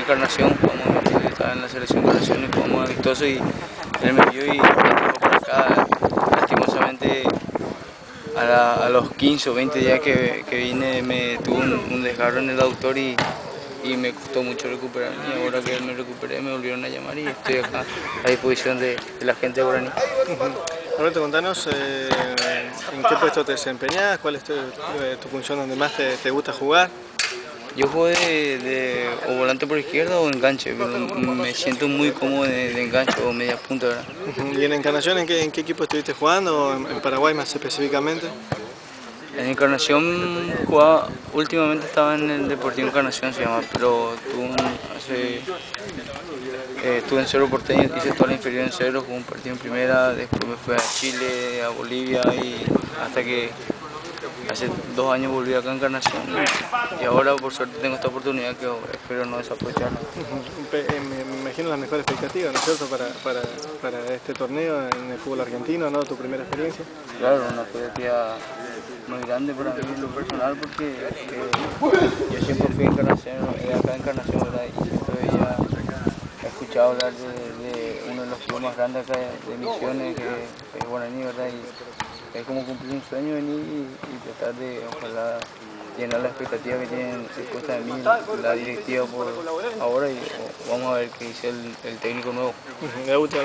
Encarnación, estaba en la selección Encarnación y jugamos amistoso y él me vio y me trajo para acá. Lastimosamente a los 15 o 20 días que vine me tuve un desgarro en el aductor y me costó mucho recuperarme, y ahora que me recuperé me volvieron a llamar y estoy acá a disposición de la gente de Guaraní. Roberto, contanos en qué puesto te desempeñás, cuál es tu función donde más te gusta jugar. Yo juego o volante por izquierda o enganche, pero me siento muy cómodo de enganche o media punta, ¿verdad? ¿Y en Encarnación en qué equipo estuviste jugando? ¿En Paraguay más específicamente? En Encarnación jugaba, últimamente estaba en el Deportivo Encarnación se llama, pero estuve en Cerro Porteño, hice toda la inferior en Cerro, jugué un partido en primera, después me fui a Chile, a Bolivia y hasta que hace 2 años volví acá a Encarnación y ahora por suerte tengo esta oportunidad que espero no desaprovecharla. Me imagino las mejores expectativas, ¿no es cierto?, para este torneo en el fútbol argentino, ¿no? Tu primera experiencia. Claro, una expectativa muy grande para mí en lo personal porque yo siempre fui acá en Encarnación, ¿verdad? Y siempre he escuchado hablar de uno de los clubes más grandes acá de Misiones, que es Guaraní, ¿verdad? Y es como cumplir un sueño venir y tratar de, ojalá, llenar la expectativa que tienen puesta de mí la directiva por ahora y vamos a ver qué dice el técnico nuevo. De última,